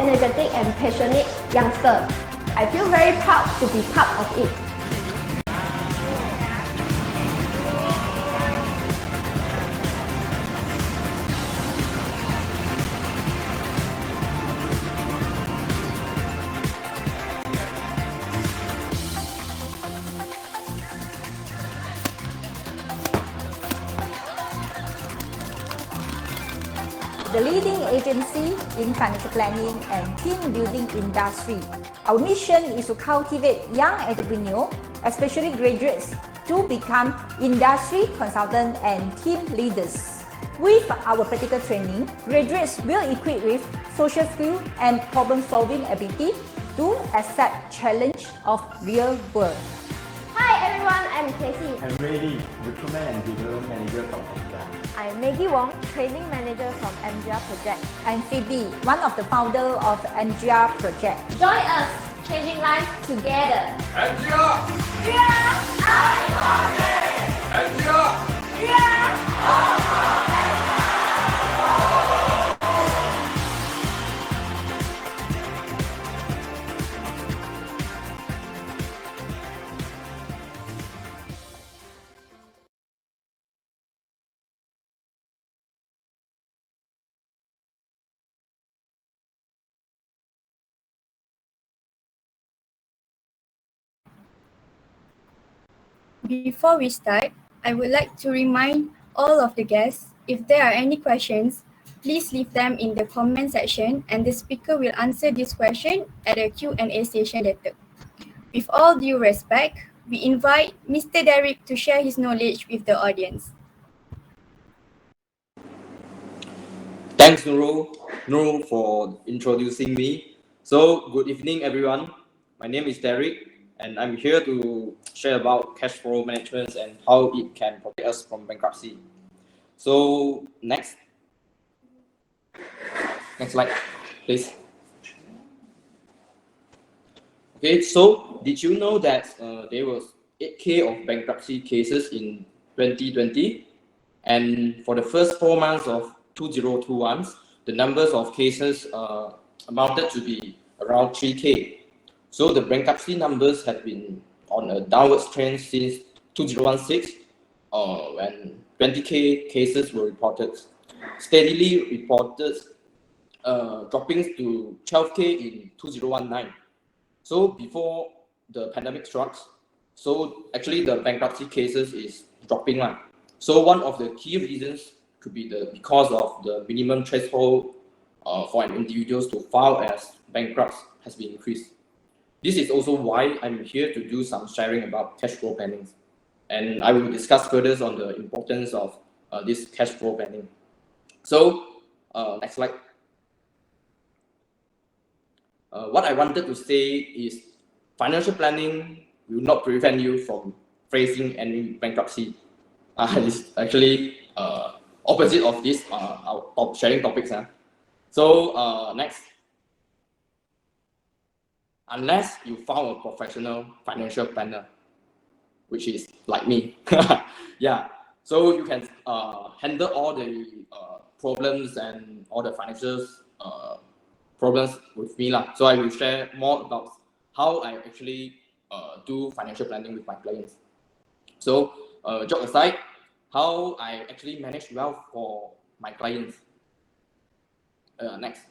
energetic and passionate youngster. I feel very proud to be part of it. The leading agency in financial planning and team building industry. Our mission is to cultivate young entrepreneurs, especially graduates, to become industry consultants and team leaders. With our practical training, graduates will equip with social skills and problem-solving ability to accept challenge of real world. Hi everyone, I'm Casey. I'm Reddy, Recruitment and Development Manager from MGR. I'm Maggie Wong, Training Manager from MGR Project. I'm Phoebe, one of the founders of MGR Project. Join us, changing lives together. MGR! Yeah! MGR! Yeah! Before we start, I would like to remind all of the guests, if there are any questions, please leave them in the comment section and the speaker will answer this question at the Q&A session later. With all due respect, we invite Mr. Derek to share his knowledge with the audience. Thanks, Nurul, for introducing me. So, good evening, everyone. My name is Derek, and I'm here to share about cash flow management and how it can protect us from bankruptcy. So, next slide, please. Okay, so did you know that there was 8K of bankruptcy cases in 2020? And for the first 4 months of 2021, the numbers of cases amounted to be around 3K. So the bankruptcy numbers have been on a downward trend since 2016, when 20K cases were reported, steadily reported, dropping to 12K in 2019. So before the pandemic struck, so actually the bankruptcy cases is dropping. So one of the key reasons could be because of the minimum threshold for an individual to file as bankrupt has been increased. This is also why I'm here to do some sharing about cash flow planning. And I will discuss further on the importance of this cash flow planning. So, next slide. What I wanted to say is financial planning will not prevent you from facing any bankruptcy. It's actually opposite of this of sharing topics. So, next. Unless you found a professional financial planner, which is like me. Yeah, so you can handle all the problems and all the financial problems with me. So I will share more about how I actually do financial planning with my clients. So joke aside, how I actually manage wealth for my clients. Next.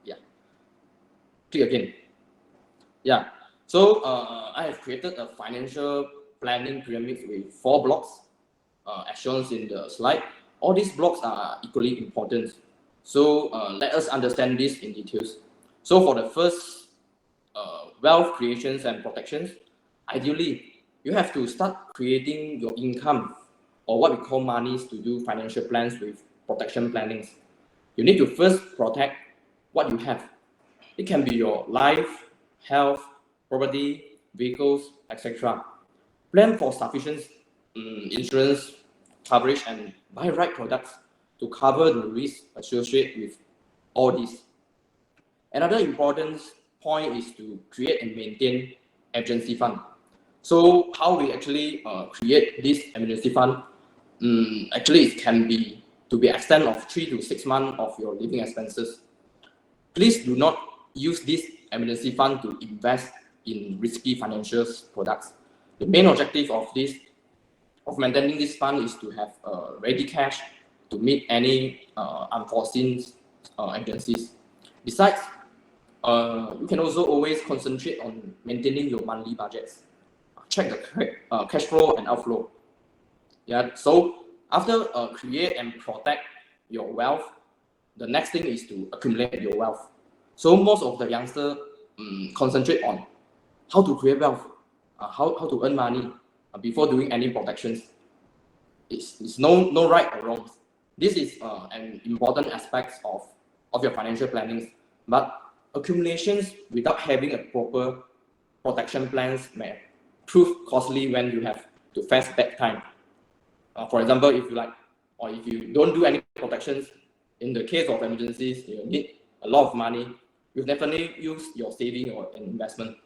Yeah. Click again. Yeah. So I have created a financial planning pyramid with 4 blocks, as shown in the slide. All these blocks are equally important. So let us understand this in details. So for the first, wealth creations and protections, ideally you have to start creating your income, or what we call monies, to do financial plans with protection plannings. You need to first protect what you have. It can be your life, health, property, vehicles, etc. Plan for sufficient insurance coverage and buy right products to cover the risk associated with all this. Another important point is to create and maintain emergency fund. So how we actually create this emergency fund? Actually, it can be to be extent of 3 to 6 months of your living expenses. Please do not use this emergency fund to invest in risky financial products. The main objective of maintaining this fund is to have ready cash to meet any unforeseen emergencies. Besides, you can also always concentrate on maintaining your monthly budgets. Check the cash flow and outflow. Yeah. So after create and protect your wealth, the next thing is to accumulate your wealth. So most of the youngsters concentrate on how to create wealth, how to earn money before doing any protections. It's no right or wrong. This is an important aspect of your financial planning. But accumulations without having a proper protection plans may prove costly when you have to face bad time. For example, if you don't do any protections, in the case of emergencies, you need a lot of money. You definitely use your saving or an investment.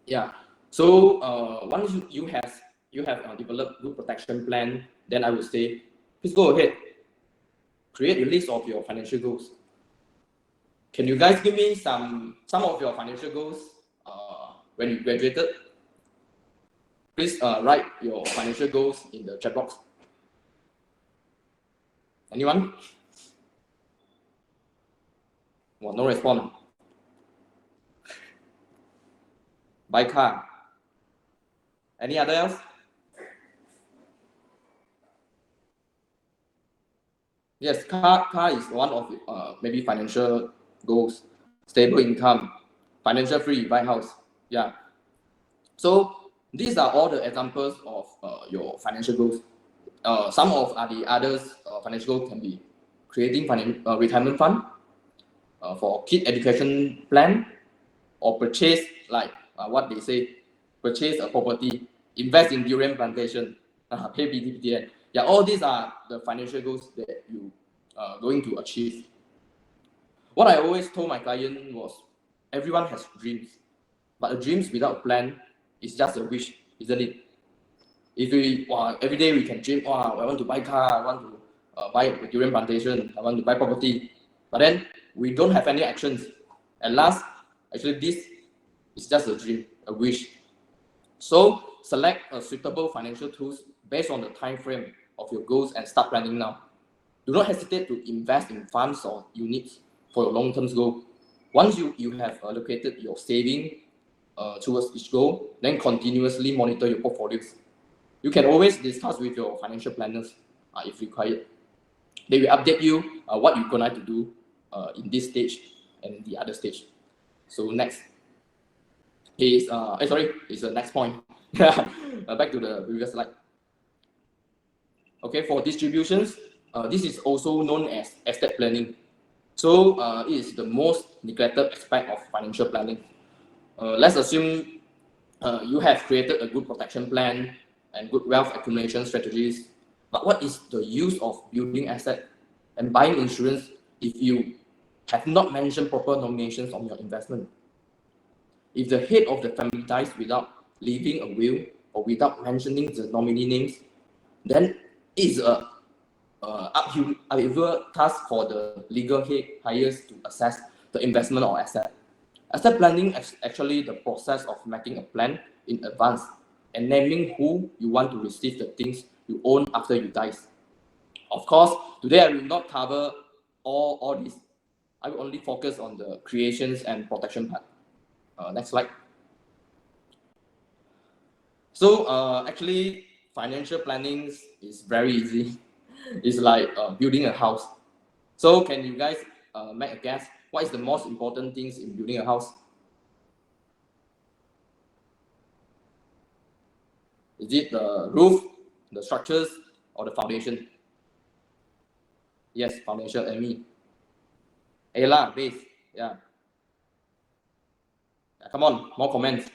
Yeah. So once you have developed good protection plan, then I would say, please go ahead, create a list of your financial goals. Can you guys give me some of your financial goals when you graduated? Please write your financial goals in the chat box. Anyone? Well, no response. Buy car. Any other else? Yes, car is one of maybe financial goals. Stable income, financial free, buy house. Yeah. So these are all the examples of your financial goals. Some of the others financial goals can be creating retirement fund for kid education plan, or purchase what they say, purchase a property, invest in durian plantation, pay BDPTN. Yeah, all these are the financial goals that you are going to achieve. What I always told my client was, everyone has dreams, but a dreams without a plan is just a wish, isn't it? If we every day we can dream, I want to buy car, I want to buy a durian plantation, I want to buy property, but then we don't have any actions. At last, actually, this is just a dream, a wish. So select a suitable financial tools based on the time frame of your goals and start planning now. Do not hesitate to invest in funds or units for your long-term goal. Once you have allocated your saving towards each goal, then continuously monitor your portfolios. You can always discuss with your financial planners if required. They will update you what you're going to do in this stage and the other stage. So next is the next point. Back to the previous slide. Okay, for distributions, this is also known as estate planning. So it is the most neglected aspect of financial planning. Let's assume you have created a good protection plan and good wealth accumulation strategies. But what is the use of building asset and buying insurance if you have not mentioned proper nominations on your investment? If the head of the family dies without leaving a will or without mentioning the nominee names, then it is a uphill task for the legal head hires to assess the investment or asset. Asset planning is actually the process of making a plan in advance and naming who you want to receive the things you own after you die. Of course, today I will not cover all this. I will only focus on the creations and protection part. Next slide. So actually, financial planning is very easy. It's like building a house. So can you guys make a guess? What is the most important things in building a house? Is it the roof, the structures, or the foundation? Yes, foundation. And me. Ayla, base. Yeah. Come on, more comments.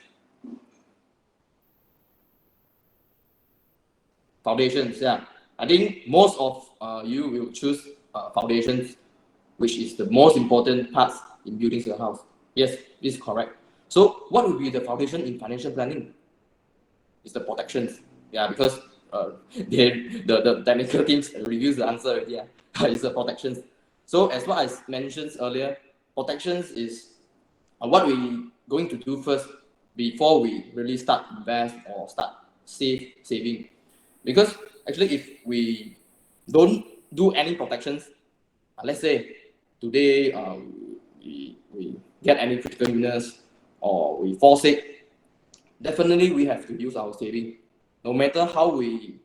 Foundations. Yeah. I think most of you will choose foundations, which is the most important part in building your house. Yes, this is correct. So what will be the foundation in financial planning? It's the protections. Yeah, because the technical teams reviews the answer already. Yeah. It's the protections. So as what I mentioned earlier, protections is what we going to do first before we really start invest or start saving. Because actually, if we don't do any protections, let's say today we get any critical illness or we fall sick, definitely we have to use our saving. No matter how we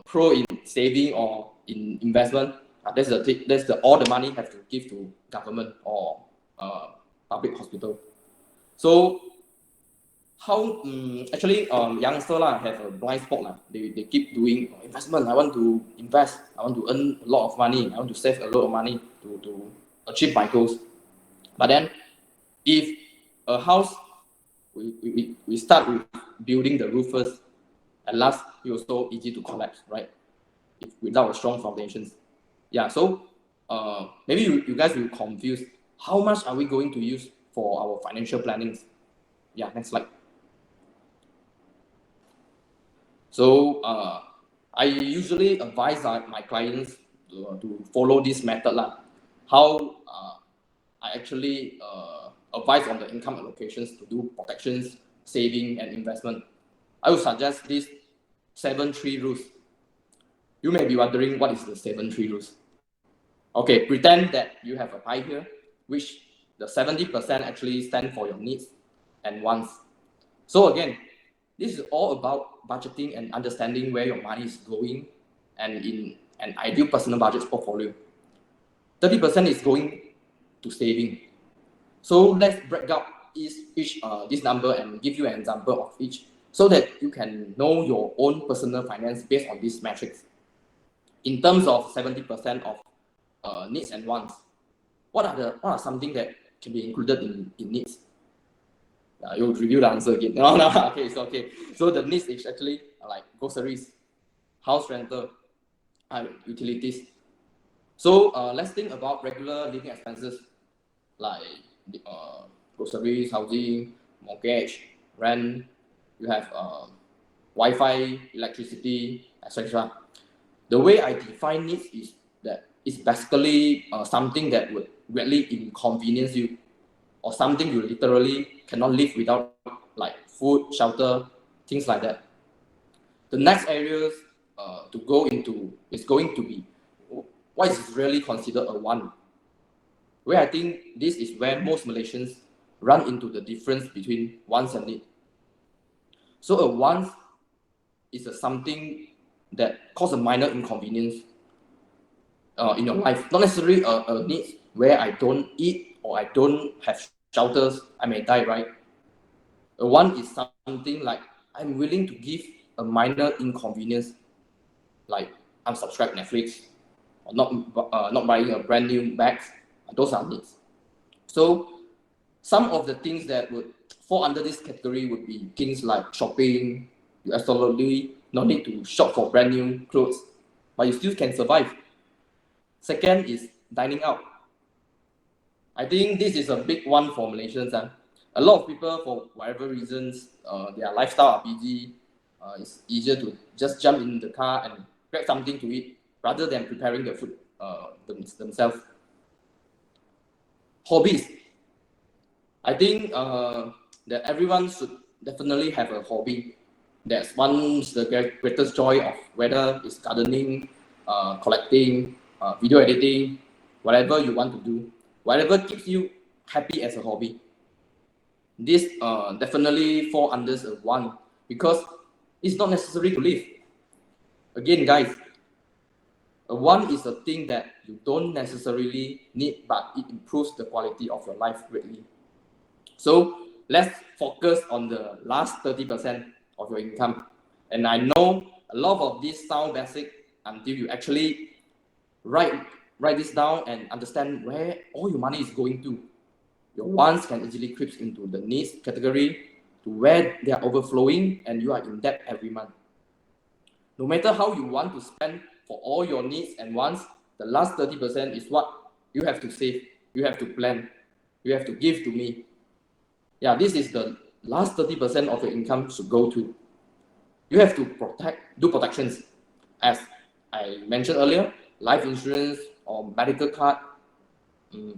pro in saving or in investment, that's the all the money have to give to government or public hospital. So how actually youngster lah have a blind spot lah. They keep doing investment. I want to invest. I want to earn a lot of money. I want to save a lot of money to achieve my goals. But then if a house we start with building the roof first, at last it was so easy to collapse, right? If without a strong foundations. Yeah, so maybe you guys will confuse how much are we going to use for our financial plannings. Yeah, next slide. So I usually advise my clients to follow this method lah. How I actually advise on the income allocations to do protections, saving, and investment. I would suggest these 7-3 rules. You may be wondering what is the 7-3 rules. Okay, pretend that you have a pie here, which the 70% actually stand for your needs and wants. So again, this is all about budgeting and understanding where your money is going and in an ideal personal budget portfolio. 30% is going to saving. So let's break out each this number and give you an example of each so that you can know your own personal finance based on these metrics. In terms of 70% of needs and wants, what are something that can be included in needs? You'll review the answer again. No, okay, it's okay. So the needs is actually like groceries, house rental, utilities. So let's think about regular living expenses like groceries, housing, mortgage, rent. You have Wi-Fi, electricity, etc. The way I define needs is that it's basically something that would greatly inconvenience you, or something you literally cannot live without, like food, shelter, things like that. The next areas to go into is going to be what is really considered a want, where I think this is where most Malaysians run into the difference between wants and need. So a want is something that cause a minor inconvenience in your life, not necessarily a need where I don't eat or I don't have shelters, I may die, right? A want is something like I'm willing to give a minor inconvenience, like unsubscribe Netflix, or not buying a brand new bag. Those are needs. So some of the things that would fall under this category would be things like shopping. You absolutely no need to shop for brand new clothes, but you still can survive. Second is dining out. I think this is a big one for Malaysians. A lot of people, for whatever reasons, their lifestyle are busy. It's easier to just jump in the car and grab something to eat rather than preparing the food themselves. Hobbies. I think that everyone should definitely have a hobby. That's one's the greatest joy of, whether it's gardening, collecting, video editing, whatever you want to do, whatever keeps you happy as a hobby. This definitely fall under a want, because it's not necessary to live. Again, guys, a want is a thing that you don't necessarily need, but it improves the quality of your life greatly. So let's focus on the last 30% of your income. And I know a lot of these sound basic until you actually write this down and understand where all your money is going to. Your wants can easily creep into the needs category, to where they are overflowing and you are in debt every month. No matter how you want to spend for all your needs and wants, the last 30% is what you have to save, you have to plan, you have to give to me. Yeah, this is the last 30% of your income should go to. you have to do protections, as I mentioned earlier, life insurance or medical card,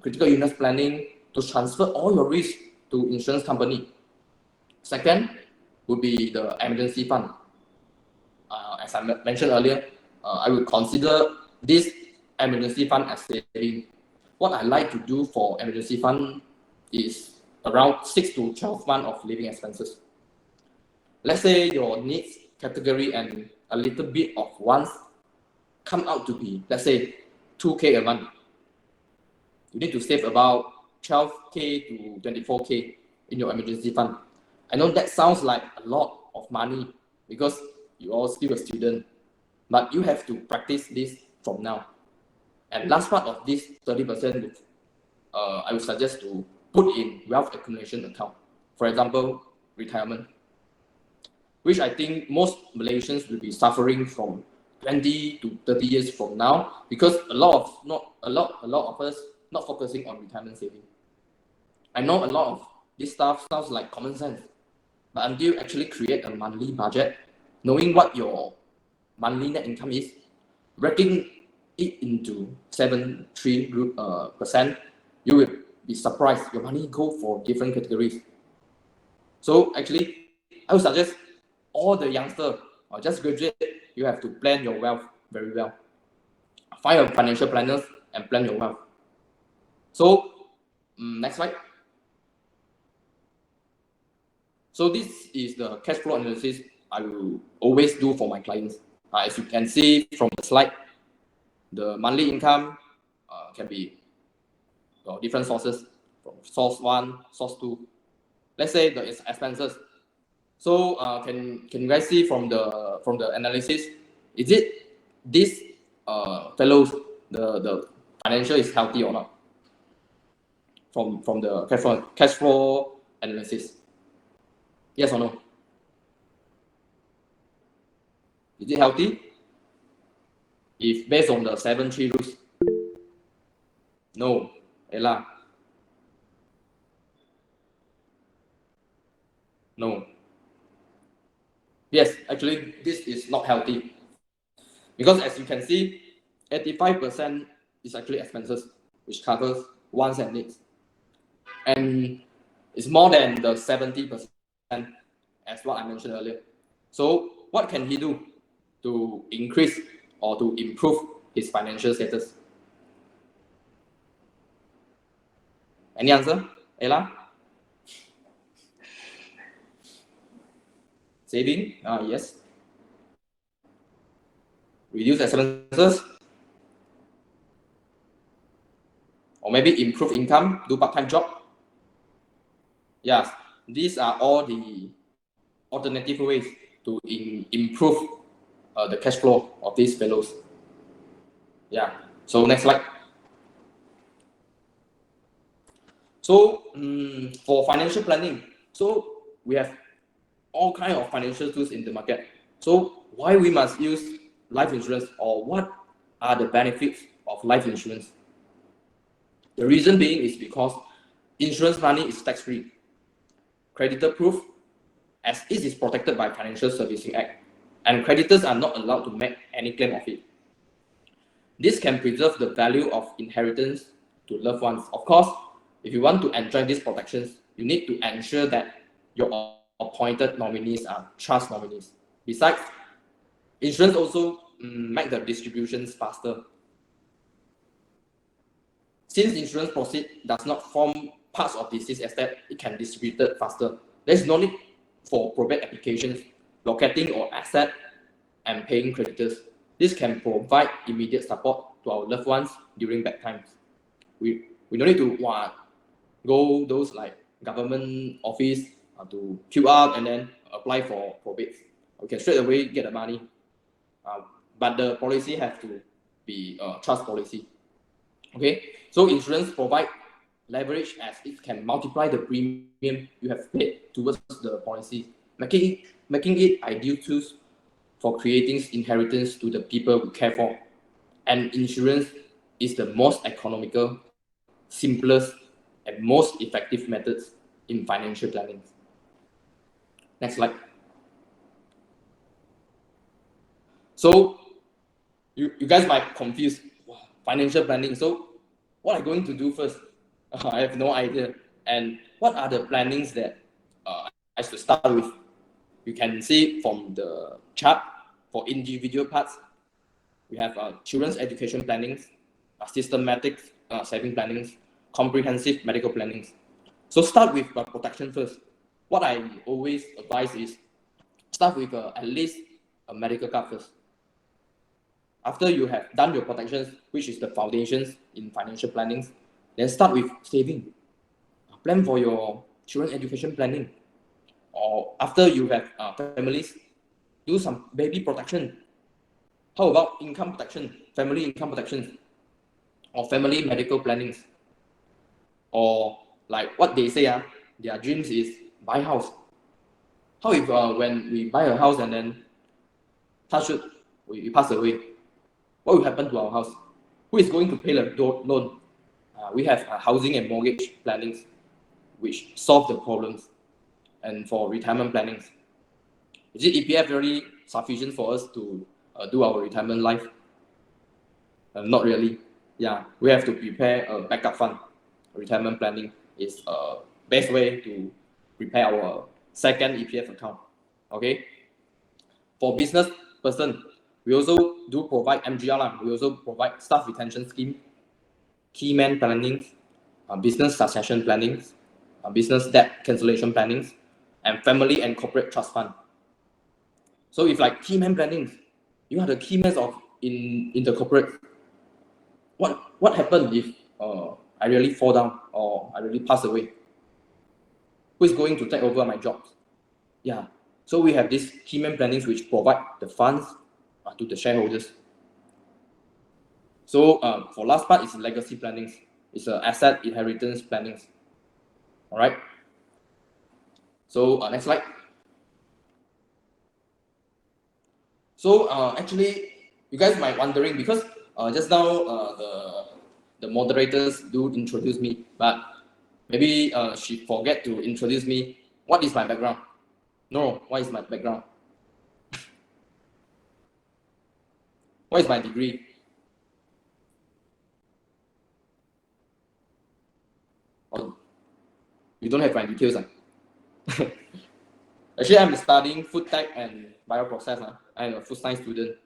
critical illness planning, to transfer all your risk to insurance company. Second would be the emergency fund. As I mentioned earlier, I would consider this emergency fund as saving. What I like to do for emergency fund is around 6 to 12 months of living expenses. Let's say your needs category and a little bit of wants come out to be, let's say, 2K a month. You need to save about 12K to 24K in your emergency fund. I know that sounds like a lot of money because you are still a student, but you have to practice this from now. And last part of this 30%, I would suggest to put in wealth accumulation account. For example, retirement, which I think most Malaysians will be suffering from 20 to 30 years from now, because a lot of us not focusing on retirement saving. I know a lot of this stuff sounds like common sense, but until you actually create a monthly budget, knowing what your monthly net income is, breaking it into 7-3%, you will be surprised. Your money go for different categories. So actually, I would suggest all the youngsters or just graduate, you have to plan your wealth very well. Find a financial planners and plan your wealth. So next slide. So this is the cash flow analysis I will always do for my clients. As you can see from the slide, the monthly income can be different sources, from source 1, source 2. Let's say the expenses. So can you guys see from the analysis, is it this fellows, the financial is healthy or not? From the cash flow analysis. Yes or no? Is it healthy? If based on the 7-3 rules. No. Ella. No. Yes, actually this is not healthy. Because as you can see, 85% is actually expenses, which covers wants and needs. And it's more than the 70% as what I mentioned earlier. So what can he do to increase or to improve his financial status? Any answer, Ella? Saving? Yes. Reduce expenses? Or maybe improve income, do part-time job? Yes, these are all the alternative ways to improve the cash flow of these fellows. Yeah, so next slide. So for financial planning, so we have all kinds of financial tools in the market. So why we must use life insurance, or what are the benefits of life insurance? The reason being is because insurance money is tax-free, creditor-proof, as it is protected by Financial Servicing Act, and creditors are not allowed to make any claim of it. This can preserve the value of inheritance to loved ones. Of course, if you want to enjoy these protections, you need to ensure that your appointed nominees are trust nominees. Besides, insurance also make the distributions faster. Since insurance proceeds does not form parts of deceased estate, it can distribute it faster. There is no need for probate applications, locating or asset, and paying creditors. This can provide immediate support to our loved ones during bad times. We don't need to go those like government office to queue up and then apply for probate. We can straight away get the money. But the policy has to be a trust policy. Okay, so insurance provide leverage as it can multiply the premium you have paid towards the policy, making it ideal tools for creating inheritance to the people we care for. And insurance is the most economical, simplest, and most effective methods in financial planning. Next slide. So you guys might confuse financial planning. So what I'm going to do first? I have no idea. And what are the plannings that I should start with? You can see from the chart for individual parts. We have children's education plannings, systematic saving plannings, comprehensive medical plannings. So start with protection first. What I always advise is start with at least a medical card first. After you have done your protections, which is the foundations in financial plannings, then start with saving. Plan for your children education planning. Or after you have families, do some baby protection. How about income protection, family income protection, or family medical plannings? Or like what they say, their dreams is buy house. How if when we buy a house and then touch it, we pass away? What will happen to our house? Who is going to pay the loan? We have housing and mortgage plannings, which solve the problems. And for retirement plannings, is it EPF very sufficient for us to do our retirement life? Not really. Yeah, we have to prepare a backup fund. Retirement planning is best way to prepare our second EPF account. Okay. For business person, we also do provide MGR. We also provide staff retention scheme, key man planning, business succession planning, business debt cancellation planning, and family and corporate trust fund. So if like key man planning, you are the key man of in the corporate. What happened if I really fall down or I really pass away? Who is going to take over my job? Yeah. So we have these key man plannings which provide the funds to the shareholders. So for last part is legacy plannings. It's asset inheritance plannings. All right. So next slide. So actually, you guys might wondering because just now the moderators do introduce me, but maybe she forget to introduce me. What is my background? No, what is my background? What is my degree? Oh, you don't have my details. Actually, I'm studying food tech and bioprocess. I'm a food science student.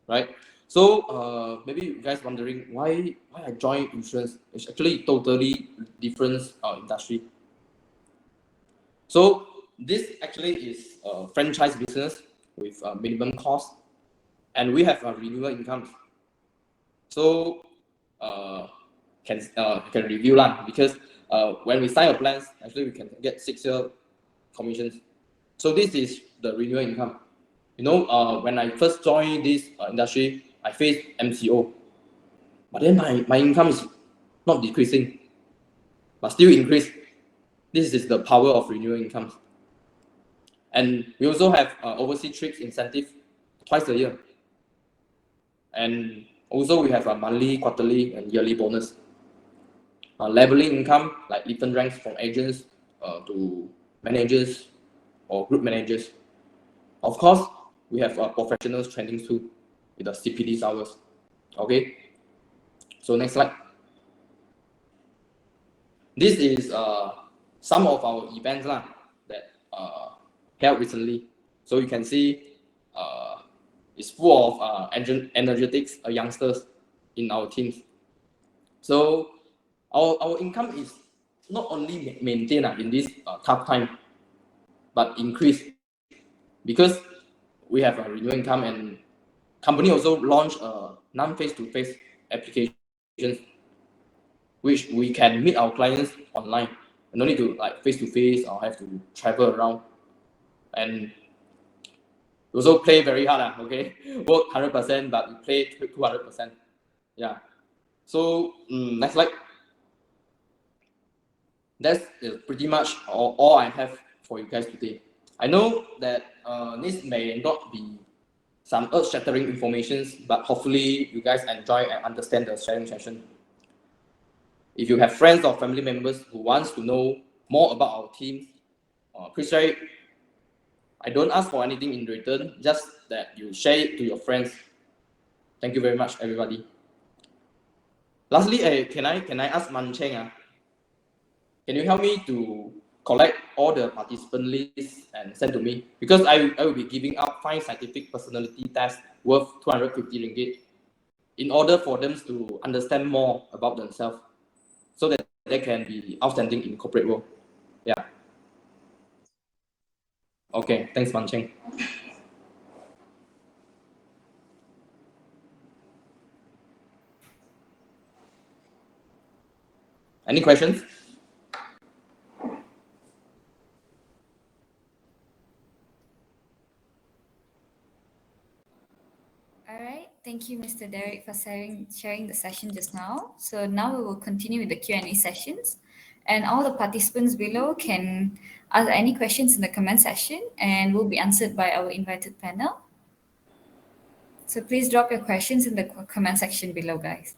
Right? So maybe you guys wondering why I joined insurance. It's actually totally different industry. So this actually is a franchise business with a minimum cost, and we have a renewal income. So can review lah because when we sign a plans, actually we can get 6-year commissions. So this is the renewal income. You know, when I first joined this industry, I faced MCO, but then my income is not decreasing, but still increase. This is the power of renewal income. And we also have overseas trips incentive twice a year. And also we have a monthly, quarterly, and yearly bonus. Leveling income, like different ranks from agents to managers or group managers. Of course, we have professionals training too with the CPD hours. Okay. So next slide. This is some of our events that held recently. So you can see it's full of energetics youngsters in our teams. So our income is not only maintained in this tough time, but increase because we have a renewal income, and company also launched a non-face-to-face applications, which we can meet our clients online. No need to like face-to-face or have to travel around. And we also play very hard, okay? Work 100%, but we play 200%. Yeah. So next slide. That's pretty much all I have for you guys today. I know that this may not be some earth-shattering informations, but hopefully you guys enjoy and understand the sharing session. If you have friends or family members who wants to know more about our team, please share it. I don't ask for anything in return, just that you share it to your friends. Thank you very much, everybody. Lastly, can I ask Man Cheng? Can you help me to collect all the participant lists and send to me? Because I will be giving out 5 scientific personality tests worth 250 ringgit in order for them to understand more about themselves so that they can be outstanding in corporate world. Yeah. Okay, thanks, Man Cheng. Any questions? All right, thank you, Mr. Derek, for sharing the session just now. So now we will continue with the Q&A sessions, and all the participants below can ask any questions in the comment section and will be answered by our invited panel. So please drop your questions in the comment section below, guys.